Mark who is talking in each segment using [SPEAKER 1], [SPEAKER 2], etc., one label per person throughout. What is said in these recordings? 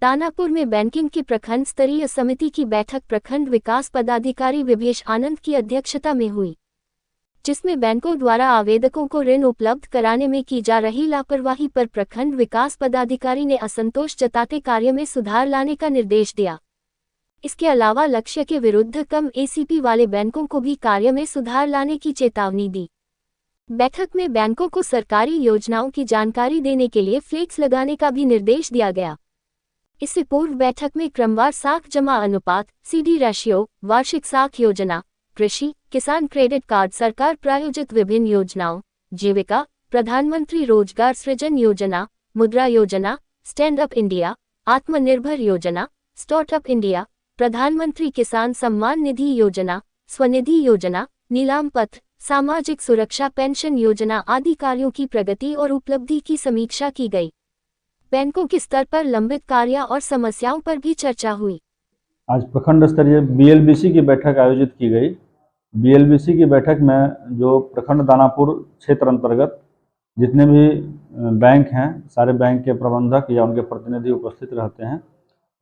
[SPEAKER 1] दानापुर में बैंकिंग की प्रखंड स्तरीय समिति की बैठक प्रखंड विकास पदाधिकारी विभेश आनंद की अध्यक्षता में हुई, जिसमें बैंकों द्वारा आवेदकों को ऋण उपलब्ध कराने में की जा रही लापरवाही पर प्रखंड विकास पदाधिकारी ने असंतोष जताते कार्य में सुधार लाने का निर्देश दिया। इसके अलावा लक्ष्य के विरुद्ध कम एसीपी वाले बैंकों को भी कार्य में सुधार लाने की चेतावनी दी। बैठक में बैंकों को सरकारी योजनाओं की जानकारी देने के लिए फ्लेक्स लगाने का भी निर्देश दिया गया। इससे पूर्व बैठक में क्रमवार साख जमा अनुपात, सीडी रेशियो, वार्षिक साख योजना, कृषि किसान क्रेडिट कार्ड, सरकार प्रायोजित विभिन्न योजनाओं, जीविका, प्रधानमंत्री रोजगार सृजन योजना, मुद्रा योजना, स्टैंड अप इंडिया, आत्मनिर्भर योजना, स्टार्टअप इंडिया, प्रधानमंत्री किसान सम्मान निधि योजना, स्वनिधि योजना, नीलाम पत्र, सामाजिक सुरक्षा पेंशन योजना आदि कार्यों की प्रगति और उपलब्धि की समीक्षा की गई। बैंकों के स्तर पर लंबित कार्य और समस्याओं पर भी चर्चा हुई।
[SPEAKER 2] आज प्रखंड स्तरीय बीएलबीसी की बैठक आयोजित की गई। बीएलबीसी की बैठक में जो प्रखंड दानापुर क्षेत्र अंतर्गत जितने भी बैंक हैं, सारे बैंक के प्रबंधक या उनके प्रतिनिधि उपस्थित रहते हैं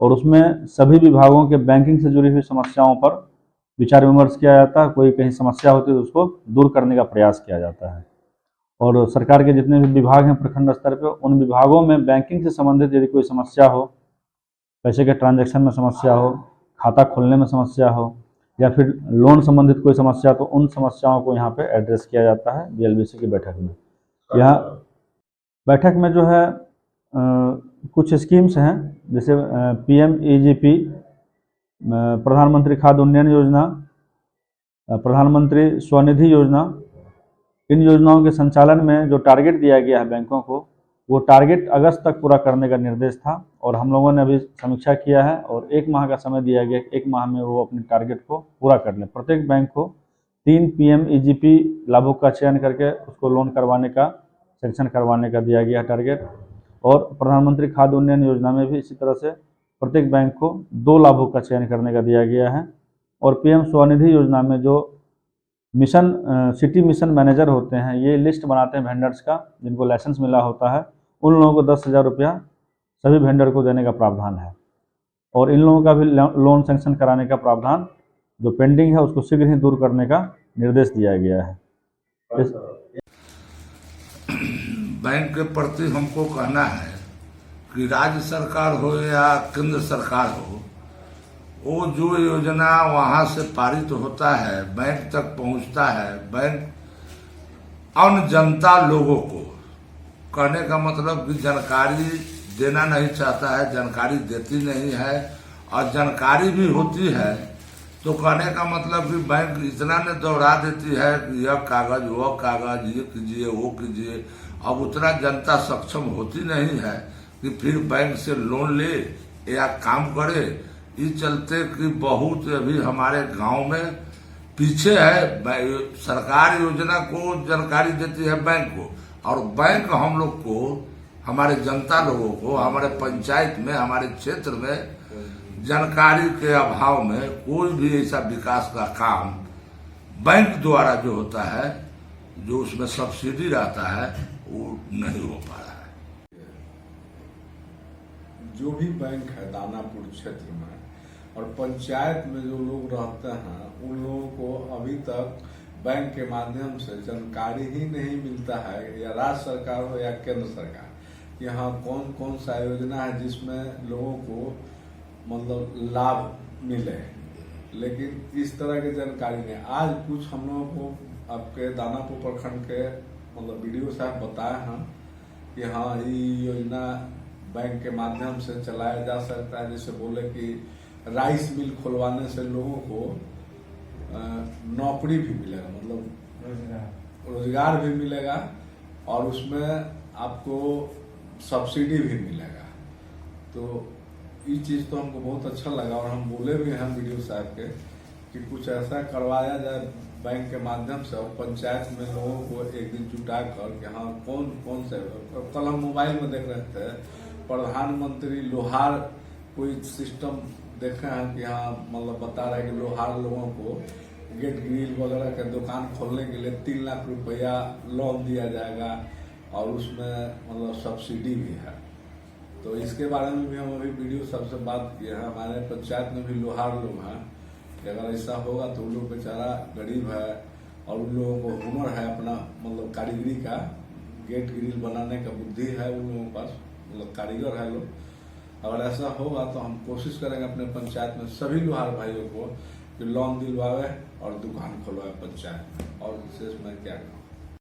[SPEAKER 2] और उसमें सभी विभागों के बैंकिंग से जुड़ी हुई समस्याओं पर विचार विमर्श किया जाता है। कोई कहीं समस्या होती है तो उसको दूर करने का प्रयास किया जाता है और सरकार के जितने भी विभाग हैं प्रखंड स्तर पर, उन विभागों में बैंकिंग से संबंधित यदि कोई समस्या हो, पैसे के ट्रांजैक्शन में समस्या हो, खाता खोलने में समस्या हो या फिर लोन संबंधित कोई समस्या, तो उन समस्याओं को यहाँ पे एड्रेस किया जाता है बीएलबीसी की बैठक में। यहाँ बैठक में जो है कुछ स्कीम्स हैं, जैसे PMEGP, प्रधानमंत्री खाद्य उन्नयन योजना, प्रधानमंत्री स्वनिधि योजना, इन योजनाओं के संचालन में जो टारगेट दिया गया है बैंकों को, वो टारगेट अगस्त तक पूरा करने का निर्देश था और हम लोगों ने अभी समीक्षा किया है और 1 माह का समय दिया गया। 1 माह में वो अपने टारगेट को पूरा कर लें। प्रत्येक बैंक को 3 PMEGP लाभुक का चयन करके उसको लोन करवाने का, सेंक्शन करवाने का दिया गया टारगेट और प्रधानमंत्री खाद्य उन्नयन योजना में भी इसी तरह से प्रत्येक बैंक को 2 लाभुक का चयन करने का दिया गया है। और PM स्वनिधि योजना में जो सिटी मिशन मैनेजर होते हैं, ये लिस्ट बनाते हैं वेंडर्स का जिनको लाइसेंस मिला होता है, उन लोगों को 10,000 रुपया सभी वेंडर को देने का प्रावधान है और इन लोगों का भी लोन सेंक्शन कराने का प्रावधान जो पेंडिंग है उसको शीघ्र ही दूर करने का निर्देश दिया गया है।
[SPEAKER 3] बैंक के प्रति हमको कहना है कि राज्य सरकार हो या केंद्र सरकार हो, वो जो योजना वहां से पारित होता है, बैंक तक पहुंचता है, बैंक अन्य जनता लोगों को, कहने का मतलब कि जानकारी देना नहीं चाहता है, जानकारी देती नहीं है और जानकारी भी होती है तो कहने का मतलब कि बैंक इतना ने दौड़ा देती है कि यह कागज वह कागज, ये कीजिए वो कीजिए। अब उतना जनता सक्षम होती नहीं है कि फिर बैंक से लोन ले या काम करे। इस चलते कि बहुत अभी हमारे गांव में पीछे है। सरकार योजना को जानकारी देती है बैंक को और बैंक हम लोग को, हमारे जनता लोगों को, हमारे पंचायत में, हमारे क्षेत्र में जानकारी के अभाव में कोई भी ऐसा विकास का काम बैंक द्वारा जो होता है, जो उसमें सब्सिडी रहता है, वो नहीं हो पा रहा है।
[SPEAKER 4] जो भी बैंक है दानापुर क्षेत्र में और पंचायत में जो लोग रहते हैं, उन लोगों को अभी तक बैंक के माध्यम से जानकारी ही नहीं मिलता है, या राज्य सरकार हो या केंद्र सरकार, यहाँ कौन कौन सा योजना है जिसमें लोगों को मतलब लाभ मिले, लेकिन इस तरह की जानकारी नहीं। आज कुछ हम लोगों को आपके दानापुर प्रखंड के मतलब वीडियो साहब बताए हैं कि हाँ, ये योजना बैंक के माध्यम से चलाया जा सकता है। जैसे बोले कि राइस मिल खुलवाने से लोगों को नौकरी भी मिलेगा, मतलब रोजगार भी मिलेगा और उसमें आपको सब्सिडी भी मिलेगा। तो ये चीज़ तो हमको बहुत अच्छा लगा और हम बोले भी हैं वीडियो साहब के कि कुछ ऐसा करवाया जाए बैंक के माध्यम से और पंचायत में लोगों को एक दिन जुटा कर कि हाँ कौन कौन से। कल हम मोबाइल में देख रहे थे प्रधानमंत्री लोहार कोई सिस्टम देखे हैं कि हाँ मतलब बता रहा है कि लोहार लोगों को गेट ग्रिल वगैरह के दुकान खोलने के लिए 3 लाख रुपया लोन दिया जाएगा और उसमें मतलब सब्सिडी भी है। तो इसके बारे में भी हम अभी वीडियो सबसे बात किए हैं। हमारे पंचायत में भी लोहार लोग हैं कि अगर ऐसा होगा तो उन लोग बेचारा गरीब है और उन लोगों को हुनर है अपना, मतलब कारीगरी का, गेट ग्रिल बनाने का बुद्धि है उन लोगों के पास, मतलब कारीगर है लोग। अगर ऐसा होगा तो हम कोशिश करेंगे अपने पंचायत में सभी लोहार भाइयों को कि लोन दिलवावे और दुकान खुलवाए पंचायत में। और विशेष मैं क्या कहूँ।